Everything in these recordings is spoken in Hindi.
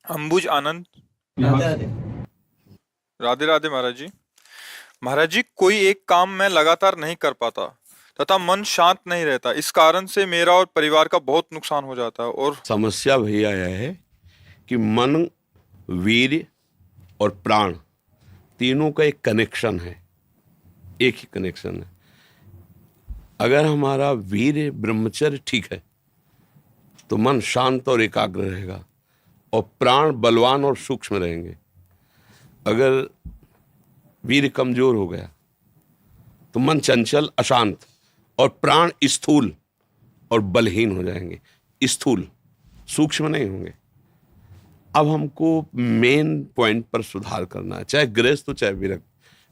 अंबुज आनंद। राधे राधे। राधे राधे महाराज जी। महाराज जी, कोई एक काम मैं लगातार नहीं कर पाता तथा मन शांत नहीं रहता। इस कारण से मेरा और परिवार का बहुत नुकसान हो जाता है। और समस्या भैया यह है कि मन, वीर्य और प्राण तीनों का एक कनेक्शन है, एक ही कनेक्शन है। अगर हमारा वीर्य ब्रह्मचर्य ठीक है तो मन शांत और एकाग्र रहेगा और प्राण बलवान और सूक्ष्म रहेंगे। अगर वीर्य कमजोर हो गया तो मन चंचल, अशांत और प्राण स्थूल और बलहीन हो जाएंगे। स्थूल, सूक्ष्म नहीं होंगे। अब हमको मेन पॉइंट पर सुधार करना है, चाहे गृहस्थ हो चाहे विरक्त।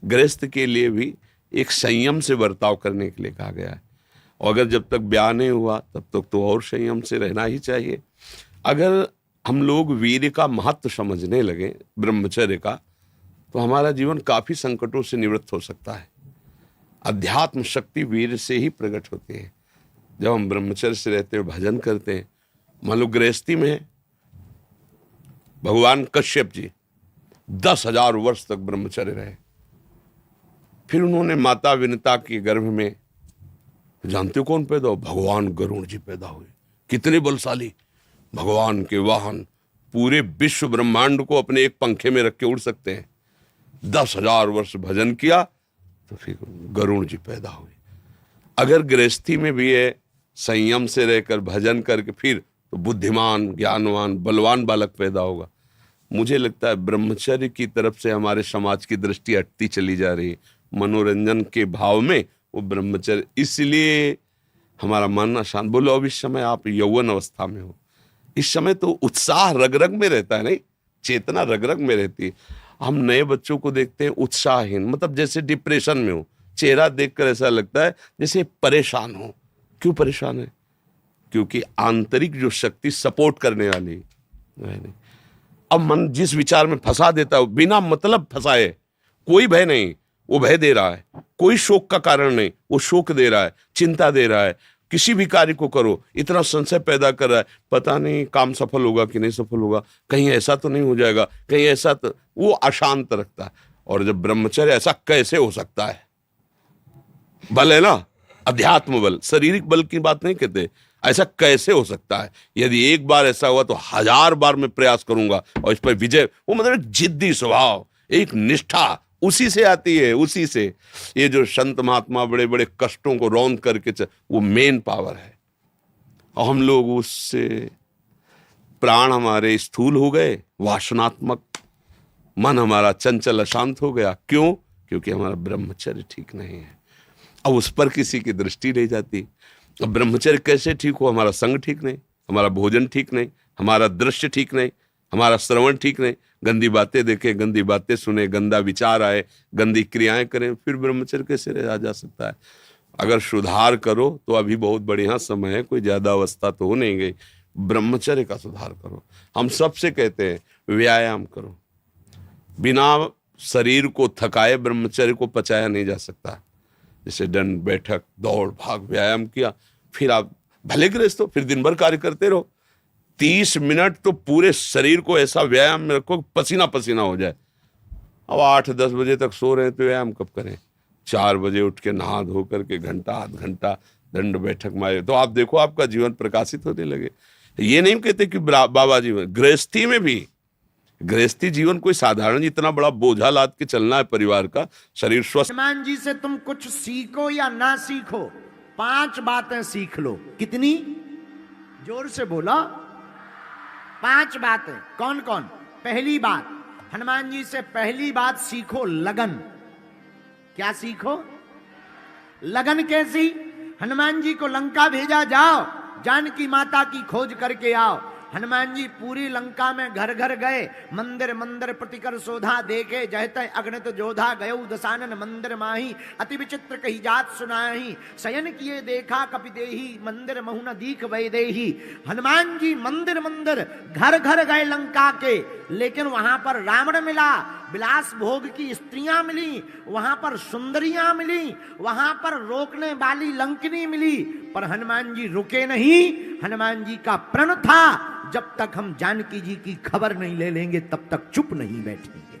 गृहस्थ के लिए भी एक संयम से बर्ताव करने के लिए कहा गया है, और अगर जब तक ब्याह नहीं हुआ तब तक तो और संयम से रहना ही चाहिए। अगर हम लोग वीर्य का महत्व समझने लगे, ब्रह्मचर्य का, तो हमारा जीवन काफी संकटों से निवृत्त हो सकता है। अध्यात्म शक्ति वीर्य से ही प्रकट होती है। जब हम ब्रह्मचर्य से रहते हैं, भजन करते हैं, मान लो गृहस्थी में है, भगवान कश्यप जी 10,000 वर्ष तक ब्रह्मचर्य रहे। फिर उन्होंने माता विनता के गर्भ में, जानते हो कौन पैदा हो? भगवान गरुण जी पैदा हुए। कितने बलशाली, भगवान के वाहन, पूरे विश्व ब्रह्मांड को अपने एक पंखे में रख के उड़ सकते हैं। 10,000 वर्ष भजन किया तो फिर गरुण जी पैदा हुए। अगर गृहस्थी में भी है, संयम से रहकर भजन करके, फिर तो बुद्धिमान, ज्ञानवान, बलवान बालक पैदा होगा। मुझे लगता है ब्रह्मचर्य की तरफ से हमारे समाज की दृष्टि हटती चली जा रही है। मनोरंजन के भाव में वो ब्रह्मचर्य, इसलिए हमारा मन अशांत। बोलो अब इस समय आप यौवन अवस्था में हो, इस समय तो उत्साह रग रग में रहता है, नहीं, चेतना रग रग में रहती है। हम नए बच्चों को देखते हैं उत्साहहीन, मतलब जैसे डिप्रेशन में हो। चेहरा देखकर ऐसा लगता है जैसे परेशान हो। क्यों परेशान है? क्योंकि आंतरिक जो शक्ति सपोर्ट करने वाली नहीं। अब मन जिस विचार में फंसा देता है, बिना मतलब फंसाए, कोई भय नहीं, वो भय दे रहा है। कोई शोक का कारण नहीं, वो शोक दे रहा है, चिंता दे रहा है। किसी भी कार्य को करो, इतना संशय पैदा कर रहा है, पता नहीं काम सफल होगा कि नहीं सफल होगा, कहीं ऐसा तो नहीं हो जाएगा, कहीं ऐसा तो, वो अशांत रखता है। और जब ब्रह्मचर्य, ऐसा कैसे हो सकता है? बल है ना, अध्यात्म बल, शारीरिक बल की बात नहीं कहते। ऐसा कैसे हो सकता है? यदि एक बार ऐसा हुआ तो 1000 बार मैं प्रयास करूंगा और इस पर विजय। वो मतलब जिद्दी स्वभाव, एक निष्ठा, उसी से आती है, उसी से। ये जो संत महात्मा बड़े बड़े कष्टों को रौंद करके वो मेन पावर है। और हम लोग उससे, प्राण हमारे स्थूल हो गए, वासनात्मक, मन हमारा चंचल अशांत हो गया। क्यों? क्योंकि हमारा ब्रह्मचर्य ठीक नहीं है। अब उस पर किसी की दृष्टि नहीं जाती। अब ब्रह्मचर्य कैसे ठीक हो? हमारा संग ठीक नहीं, हमारा भोजन ठीक नहीं, हमारा दृश्य ठीक नहीं, हमारा श्रवण ठीक नहीं, गंदी बातें देखें, गंदी बातें सुने, गंदा विचार आए, गंदी क्रियाएं करें, फिर ब्रह्मचर्य कैसे रहा जा सकता है? अगर सुधार करो तो अभी बहुत बढ़िया समय है, कोई ज्यादा अवस्था तो हो नहीं गई। ब्रह्मचर्य का सुधार करो। हम सबसे कहते हैं व्यायाम करो। बिना शरीर को थकाए ब्रह्मचर्य को पचाया नहीं जा सकता। जैसे दंड बैठक, दौड़ भाग, व्यायाम किया, फिर आप भले गृहस्थ हो, फिर दिन भर कार्य करते रहो। 30 मिनट तो पूरे शरीर को ऐसा व्यायाम में रखो, पसीना पसीना हो जाए। अब 8-10 बजे तक सो रहे हैं तो व्यायाम कब करें? 4 बजे उठ के नहा धो करके घंटा आध घंटा दंड बैठक मारे तो आप देखो आपका जीवन प्रकाशित होने लगे। ये नहीं कहते कि बाबा जीवन, गृहस्थी में भी, गृहस्थी जीवन कोई साधारण इतना बड़ा बोझा लाद के चलना है परिवार का, शरीर स्वस्थ। हनुमान जी से तुम कुछ सीखो या ना सीखो, 5 बातें सीख लो। कितनी? जोर से बोला। 5 बातें। कौन कौन? पहली बात, हनुमान जी से पहली बात सीखो, लगन। क्या सीखो? लगन। कैसी? हनुमान जी को लंका भेजा, जाओ जानकी माता की खोज करके आओ। हनुमान जी पूरी लंका में घर घर गए, मंदिर मंदिर प्रतिकर शोधा देखे, जहते अग्नित जोधा गयो दसानन मंदिर माही, अति विचित्र कही जात सुनाही, शयन किए देखा कपि देही, मंदिर महु न दीख वैदेही। हनुमान जी मंदिर मंदिर, घर घर गए लंका के, लेकिन वहां पर रावण मिला, विलास भोग की स्त्रियां मिली, वहां पर सुंदरियां मिली, वहां पर रोकने वाली लंकिनी मिली, पर हनुमान जी रुके नहीं। हनुमान जी का प्रण था, जब तक हम जानकी जी की खबर नहीं ले लेंगे तब तक चुप नहीं बैठेंगे।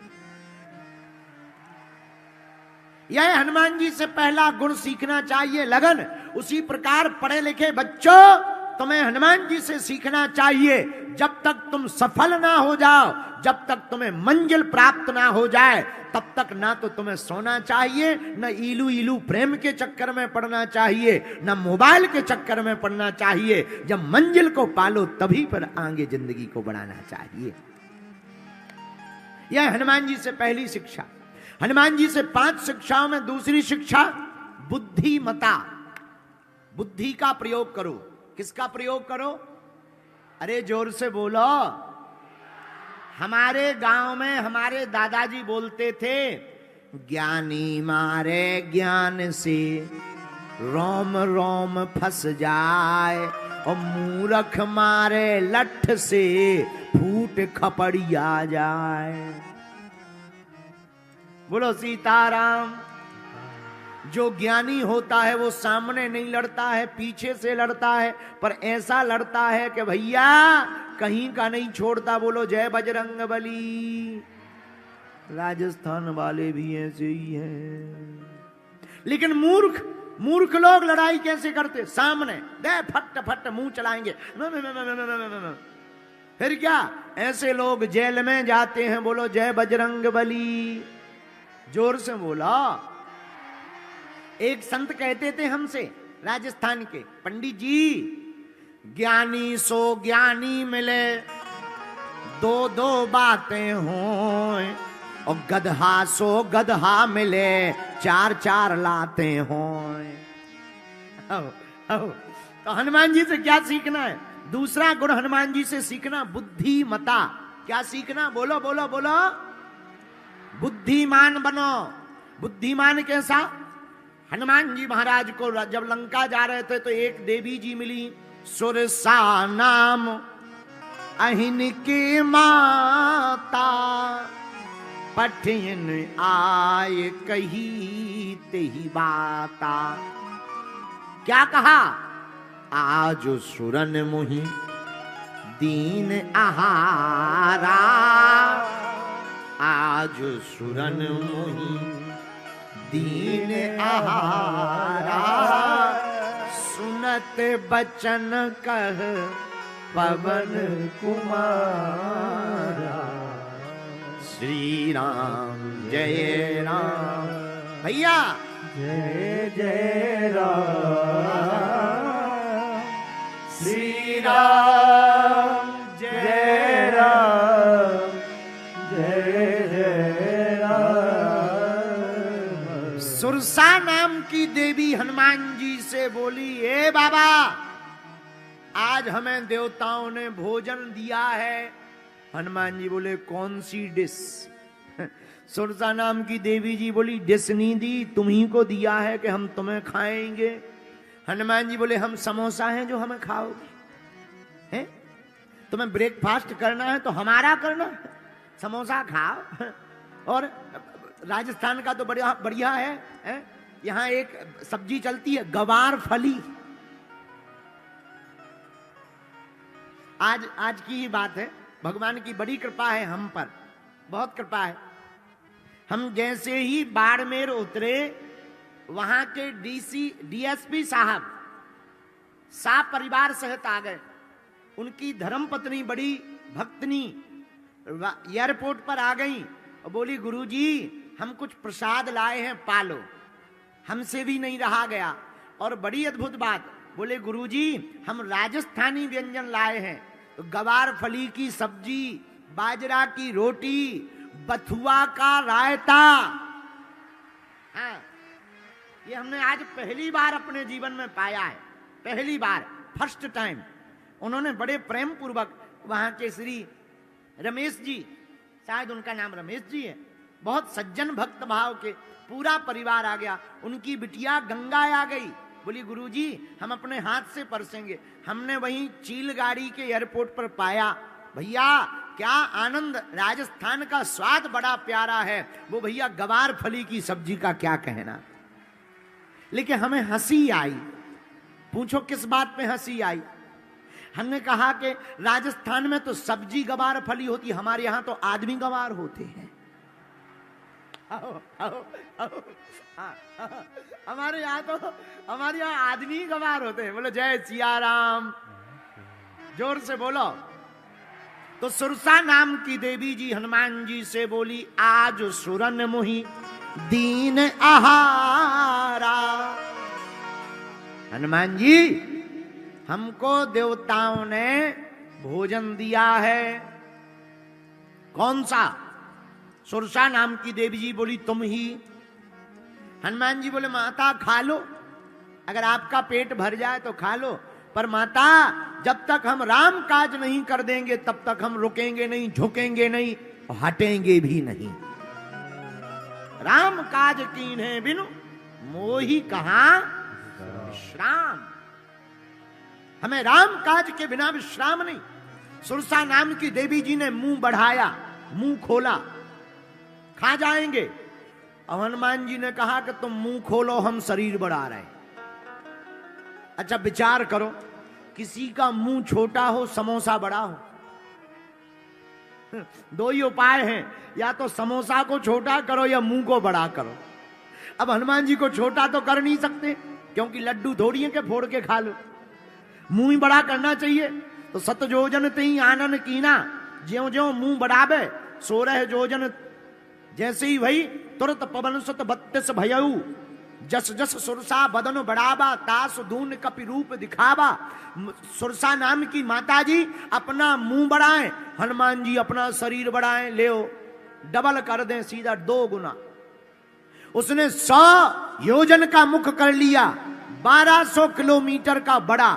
यह हनुमान जी से पहला गुण सीखना चाहिए, लगन। उसी प्रकार पढ़े लिखे बच्चों, तुम्हें हनुमान जी से सीखना चाहिए। जब तक तुम सफल ना हो जाओ, जब तक तुम्हें मंजिल प्राप्त ना हो जाए, तब तक ना तो तुम्हें सोना चाहिए, न इलू इलू प्रेम के चक्कर में पड़ना चाहिए, न मोबाइल के चक्कर में पड़ना चाहिए। जब मंजिल को पालो तभी पर आगे जिंदगी को बढ़ाना चाहिए। यह हनुमान जी से पहली शिक्षा। हनुमान जी से 5 शिक्षाओं में दूसरी शिक्षा बुद्धिमता। बुद्धि का प्रयोग करो। किसका प्रयोग करो? अरे जोर से बोलो। हमारे गांव में हमारे दादाजी बोलते थे, ज्ञानी मारे ज्ञान से रोम रोम फंस जाए, और मूर्ख मारे लठ से फूट खपड़िया जाए। बोलो सीताराम। जो ज्ञानी होता है वो सामने नहीं लड़ता है, पीछे से लड़ता है, पर ऐसा लड़ता है कि भैया कहीं का नहीं छोड़ता। बोलो जय बजरंगबली। राजस्थान वाले भी ऐसे ही हैं। लेकिन मूर्ख लोग लड़ाई कैसे करते? सामने दे फट फट मुंह चलाएंगे, फिर क्या? ऐसे लोग जेल में जाते हैं। बोलो जय बजरंगबली। जोर से बोला। एक संत कहते थे हमसे, राजस्थान के, पंडित जी, ज्ञानी सो ज्ञानी मिले, दो दो बातें हों, और गधा सो गधा मिले, चार चार लाते हों। तो हनुमान जी से क्या सीखना है? दूसरा गुण हनुमान जी से सीखना बुद्धिमता। क्या सीखना? बोलो बोलो बोलो। बुद्धिमान बनो। बुद्धिमान कैसा? हनुमान जी महाराज को जब लंका जा रहे थे तो एक देवी जी मिली, सुरसा नाम अहिन की माता, पठिन आय कही तेही बाता। क्या कहा? आज सुरन मुहि दीन आहारा, आज सुरन मुहि दीन आहारा, सुनत बचन कह पवन कुमारा। श्री राम जय राम। भैया जय जय राम। श्री राम जय राम, जय जय राम। सुरसा नाम की देवी हनुमान जी से बोली, ए बाबा, आज हमें देवताओं ने भोजन दिया है। हनुमान जी बोले, कौन सी डिश? सुरसा नाम की देवी जी बोली, डिश नहीं दी, तुम्ही को दिया है कि हम तुम्हें खाएंगे। हनुमान जी बोले, हम समोसा हैं जो हमें खाओगे? हैं? तुम्हें ब्रेकफास्ट करना है तो हमारा करना, समोसा खाओ। और राजस्थान का तो बढ़िया बढ़िया है, यहां एक सब्जी चलती है गवार फली। आज की ही बात है, भगवान की बड़ी कृपा है हम पर, बहुत कृपा है। हम जैसे ही बाड़मेर उतरे, वहां के डीएसपी साहब परिवार सहित आ गए। उनकी धर्मपत्नी बड़ी भक्तनी एयरपोर्ट पर आ गई और बोली, गुरुजी हम कुछ प्रसाद लाए हैं, पालो। हमसे भी नहीं रहा गया। और बड़ी अद्भुत बात, बोले गुरुजी हम राजस्थानी व्यंजन लाए हैं, तो गवार फली की सब्जी, बाजरा की रोटी, बथुआ का रायता। हाँ, ये हमने आज पहली बार अपने जीवन में पाया है, पहली बार, फर्स्ट टाइम। उन्होंने बड़े प्रेम पूर्वक, वहां के श्री रमेश जी, शायद उनका नाम रमेश जी है, बहुत सज्जन भक्त भाव के, पूरा परिवार आ गया। उनकी बिटिया गंगा आ गई, बोली गुरुजी हम अपने हाथ से परसेंगे। हमने वहीं चील गाड़ी के एयरपोर्ट पर पाया। भैया क्या आनंद, राजस्थान का स्वाद बड़ा प्यारा है। वो भैया गवार फली की सब्जी का क्या कहना। लेकिन हमें हंसी आई। पूछो किस बात पे हंसी आई। हमने कहा कि राजस्थान में तो सब्जी गवार फली होती, हमारे यहां तो आदमी गवार होते हैं। आओ, आओ, आओ, हमारे यहाँ आदमी गवार होते हैं। बोलो जय सिया राम, जोर से बोलो। तो सुरसा नाम की देवी जी हनुमान जी से बोली, आज सुरन मुहि दीन आहारा। हनुमान जी, हमको देवताओं ने भोजन दिया है। कौन सा? सुरसा नाम की देवी जी बोली, तुम ही। हनुमान जी बोले, माता खा लो, अगर आपका पेट भर जाए तो खा लो, पर माता जब तक हम राम काज नहीं कर देंगे तब तक हम रुकेंगे नहीं, झुकेंगे नहीं और हटेंगे भी नहीं। राम काज कीन्हे बिनु मोहि कहां विश्राम। हमें राम काज के बिना विश्राम नहीं। सुरसा नाम की देवी जी ने मुंह बढ़ाया, मुंह खोला, खा जाएंगे। और हनुमान जी ने कहा कि तुम मुंह खोलो, हम शरीर बढ़ा रहे हैं। अच्छा विचार करो, किसी का मुंह छोटा हो, समोसा बड़ा हो, दो ही उपाय हैं, या तो समोसा को छोटा करो या मुंह को बड़ा करो। अब हनुमान जी को छोटा तो कर नहीं सकते, क्योंकि लड्डू थोड़ी है कि फोड़ के खा लो। मुंह ही बड़ा करना चाहिए। तो सत जोजन तई आनन कीना, ज्यों ज्यों मुंह बढ़ावे 16 जोजन जैसे ही वही तुरंत पवन सुत 32 भयऊ। जस जस सुरसा बदन बढ़ावा, तास दून कपि रूप दिखावा। सुरसा नाम की माता जी अपना मुंह बढ़ाएं, हनुमान जी अपना शरीर बढ़ाएं। ले डबल कर दें, सीधा 2 गुना। उसने 100 योजन का मुख कर लिया, 1200 किलोमीटर का बड़ा।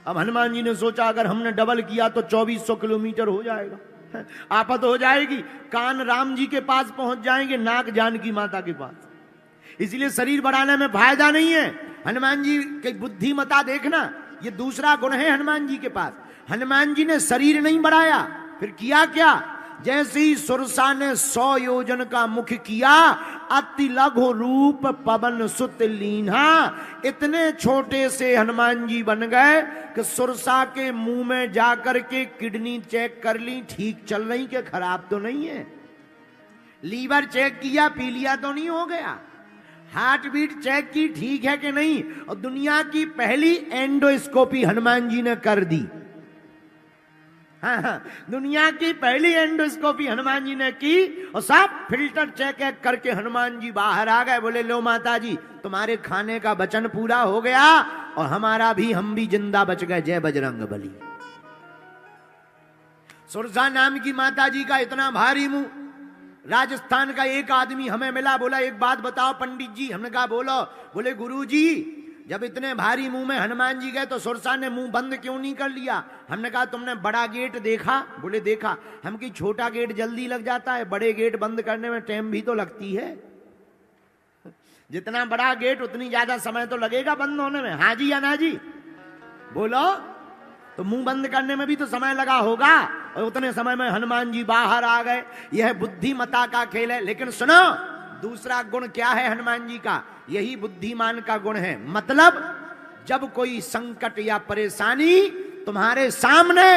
अब हनुमान जी ने सोचा अगर हमने डबल किया तो 2400 किलोमीटर हो जाएगा, आफत हो जाएगी। कान राम जी के पास पहुंच जाएंगे, नाक जानकी माता के पास। इसलिए शरीर बढ़ाने में फायदा नहीं है। हनुमान जी की बुद्धिमता देखना, ये दूसरा गुण है हनुमान जी के पास। हनुमान जी ने शरीर नहीं बढ़ाया, फिर किया क्या? जैसे ही सुरसा ने 100 योजन का मुख किया, अति लघु रूप पवन सुत लीन्हा। इतने छोटे से हनुमान जी बन गए कि सुरसा के मुंह में जाकर के किडनी चेक कर ली, ठीक चल रही कि खराब तो नहीं है। लीवर चेक किया, पी लिया तो नहीं हो गया। हार्ट बीट चेक की, ठीक है कि नहीं। और दुनिया की पहली एंडोस्कोपी हनुमान जी ने कर दी। हाँ, दुनिया की पहली एंडोस्कोपी हनुमान जी ने की और सब फिल्टर चेक करके हनुमान जी बाहर आ गए। बोले लो माता जी, तुम्हारे खाने का वचन पूरा हो गया और हमारा भी, हम भी जिंदा बच गए। जय बजरंग बली। सुरसा नाम की माता जी का इतना भारी मुंह। राजस्थान का एक आदमी हमें मिला, बोला एक बात बताओ पंडित जी। हमने कहा बोलो। बोले गुरु जी, जब इतने भारी मुंह में हनुमान जी गए तो सुरसा ने मुंह बंद क्यों नहीं कर लिया? हमने कहा तुमने बड़ा गेट देखा? बोले देखा। हम की छोटा गेट जल्दी लग जाता है, बड़े गेट बंद करने में टाइम भी तो लगती है। जितना बड़ा गेट उतनी ज्यादा समय तो लगेगा बंद होने में। हाँ जी या ना जी? बोलो। तो मुंह बंद करने में भी तो समय लगा होगा, और उतने समय में हनुमान जी बाहर आ गए। यह बुद्धिमता का खेल है। लेकिन सुनो, दूसरा गुण क्या है हनुमान जी का? यही बुद्धिमान का गुण है। मतलब जब कोई संकट या परेशानी तुम्हारे सामने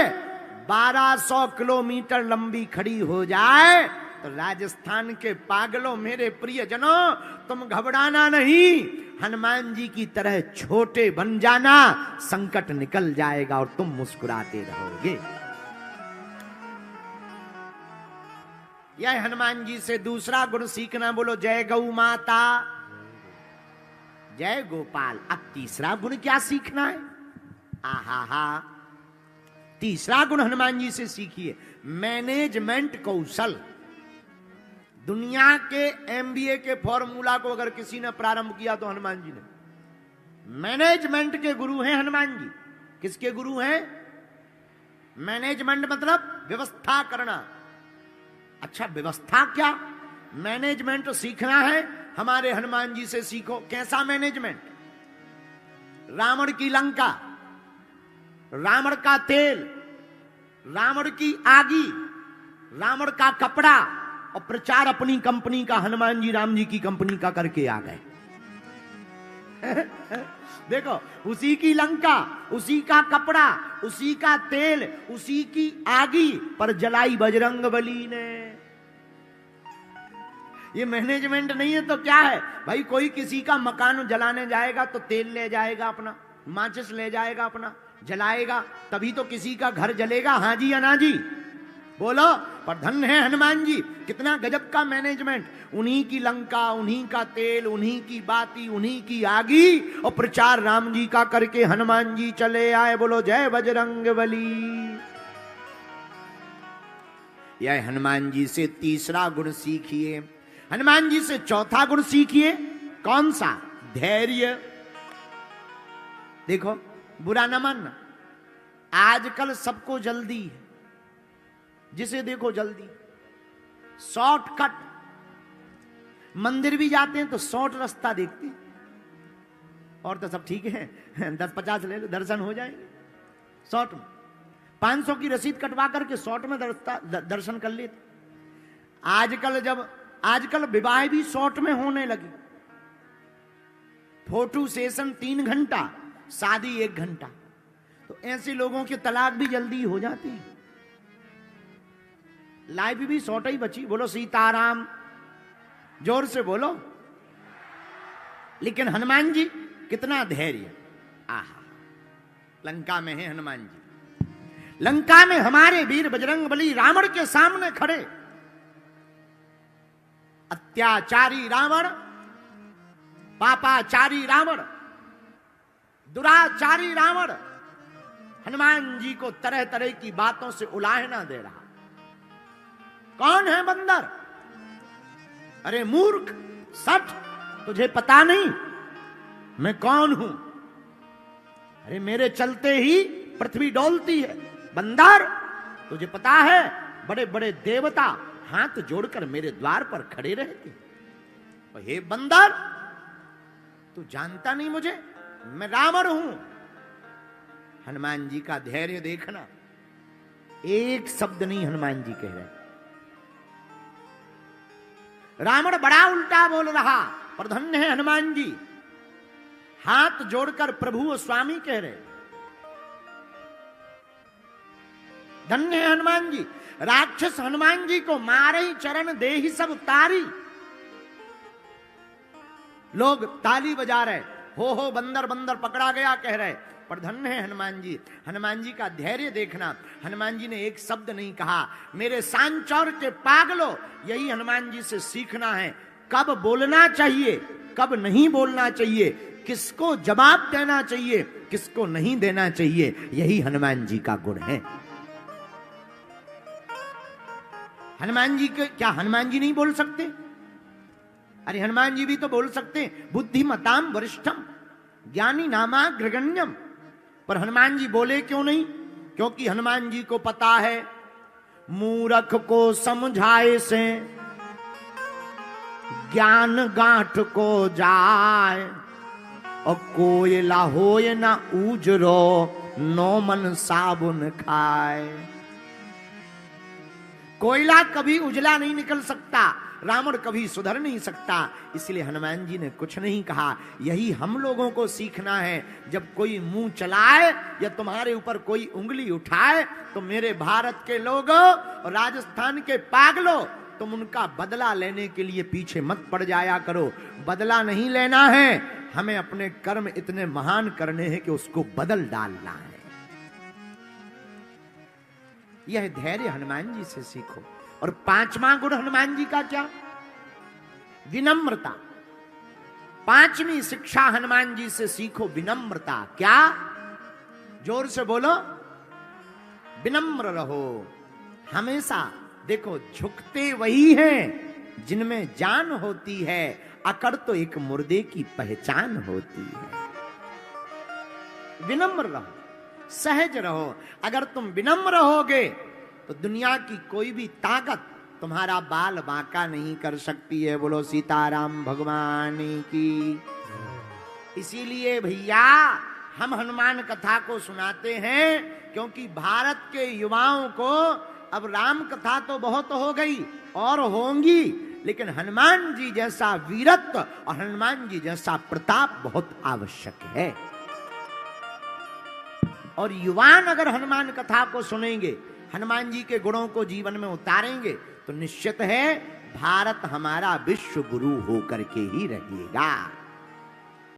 1200 किलोमीटर लंबी खड़ी हो जाए तो राजस्थान के पागलों, मेरे प्रियजनों, तुम घबराना नहीं, हनुमान जी की तरह छोटे बन जाना। संकट निकल जाएगा और तुम मुस्कुराते रहोगे। यह हनुमान जी से दूसरा गुण सीखना। बोलो जय गौ माता, जय गोपाल। अब तीसरा गुण क्या सीखना है? आहा हा, तीसरा गुण हनुमान जी से सीखिए, मैनेजमेंट कौशल। दुनिया के एमबीए के फॉर्मूला को अगर किसी ने प्रारंभ किया तो हनुमान जी ने। मैनेजमेंट के गुरु हैं हनुमान जी। किसके गुरु हैं? मैनेजमेंट मतलब व्यवस्था करना। अच्छा, व्यवस्था क्या? मैनेजमेंट सीखना है, हमारे हनुमान जी से सीखो। कैसा मैनेजमेंट? रावण की लंका, रावण का तेल, रावण की आगी, रावण का कपड़ा और प्रचार अपनी कंपनी का हनुमान जी राम जी की कंपनी का करके आ गए। देखो, उसी की लंका, उसी का कपड़ा, उसी का तेल, उसी की आगी, पर जलाई बजरंग बली ने। ये मैनेजमेंट नहीं है तो क्या है भाई? कोई किसी का मकान जलाने जाएगा तो तेल ले जाएगा अपना, माचिस ले जाएगा अपना, जलाएगा, तभी तो किसी का घर जलेगा। हाँ जी या ना जी? बोलो। पर धन्य है हनुमान जी, कितना गजब का मैनेजमेंट। उन्हीं की लंका, उन्हीं का तेल, उन्हीं की बाती, उन्हीं की आगी, और प्रचार राम जी का करके हनुमान जी चले आए। बोलो जय बजरंग बली। यह हनुमान जी से तीसरा गुण सीखिए। हनुमान जी से चौथा गुण सीखिए। कौन सा? धैर्य। देखो, बुरा न मानना, आजकल सबको जल्दी है, जिसे देखो जल्दी, शॉर्टकट। मंदिर भी जाते हैं तो शॉर्ट रास्ता देखते हैं, और तो सब ठीक है, 10-50 ले लो, दर्शन हो जाएंगे शॉर्ट में। 500 की रसीद कटवा करके शॉर्ट में दर्शन कर लेते। आजकल विवाह भी शॉर्ट में होने लगी। फोटो सेशन 3 घंटा, शादी 1 घंटा। तो ऐसे लोगों के तलाक भी जल्दी हो जाती है। लाइफ भी शॉर्ट ही बची। बोलो सीताराम, जोर से बोलो। लेकिन हनुमान जी कितना धैर्य। आहा, लंका में है हनुमान जी। लंका में हमारे वीर बजरंग बली रावण के सामने खड़े। अत्याचारी रावण, पापाचारी रावण, दुराचारी रावण हनुमान जी को तरह तरह की बातों से उलाहना दे रहा। कौन है बंदर? अरे मूर्ख, सठ, तुझे पता नहीं मैं कौन हूं? अरे मेरे चलते ही पृथ्वी डोलती है। बंदर, तुझे पता है बड़े बड़े देवता हाथ जोड़कर मेरे द्वार पर खड़े रहते। हे बंदर, तू जानता नहीं मुझे? मैं रावण हूं। हनुमान जी का धैर्य देखना। एक शब्द नहीं हनुमान जी कह रहे। रावण बड़ा उल्टा बोल रहा, पर धन्य है हनुमान जी, हाथ जोड़कर प्रभु और स्वामी कह रहे। धन्य है हनुमान जी। राक्षस हनुमान जी को मारे ही चरण दे ही सब तारी। लोग ताली बजा रहे, हो बंदर बंदर पकड़ा गया कह रहे। पर धन्य है हनुमान जी। हनुमान जी का धैर्य देखना। हनुमान जी ने एक शब्द नहीं कहा। मेरे सांचौर के पागलों, यही हनुमान जी से सीखना है। कब बोलना चाहिए, कब नहीं बोलना चाहिए, किसको जवाब देना चाहिए, किसको नहीं देना चाहिए, यही हनुमान जी का गुण है। हनुमान जी के क्या हनुमान जी नहीं बोल सकते? अरे हनुमान जी भी तो बोल सकते हैं। बुद्धिमताम वरिष्ठम ज्ञानी नामाग्रगण्यम। पर हनुमान जी बोले क्यों नहीं? क्योंकि हनुमान जी को पता है मूर्ख को समझाए से ज्ञान गांठ को जाए, और कोयला होए ना उजरो, नो मन साबुन खाए। कोयला कभी उजला नहीं निकल सकता, रावण कभी सुधर नहीं सकता। इसलिए हनुमान जी ने कुछ नहीं कहा। यही हम लोगों को सीखना है। जब कोई मुंह चलाए या तुम्हारे ऊपर कोई उंगली उठाए, तो मेरे भारत के लोगों और राजस्थान के पागलों, तुम उनका बदला लेने के लिए पीछे मत पड़ जाया करो। बदला नहीं लेना है, हमें अपने कर्म इतने महान करने हैं कि उसको बदल डालना है। यह धैर्य हनुमान जी से सीखो। और 5वां गुण हनुमान जी का क्या? विनम्रता। 5वीं शिक्षा हनुमान जी से सीखो, विनम्रता। क्या? जोर से बोलो। विनम्र रहो हमेशा। देखो, झुकते वही हैं जिनमें जान होती है, अकड़ तो एक मुर्दे की पहचान होती है। विनम्र रहो, सहज रहो। अगर तुम विनम्र रहोगे तो दुनिया की कोई भी ताकत तुम्हारा बाल बांका नहीं कर सकती है। बोलो सीताराम भगवान की। इसीलिए भैया हम हनुमान कथा को सुनाते हैं क्योंकि भारत के युवाओं को अब राम कथा तो बहुत हो गई और होंगी, लेकिन हनुमान जी जैसा वीरत्व और हनुमान जी जैसा प्रताप बहुत आवश्यक है। और युवान अगर हनुमान कथा को सुनेंगे, हनुमान जी के गुणों को जीवन में उतारेंगे, तो निश्चित है भारत हमारा विश्व गुरु होकर के ही रहेगा।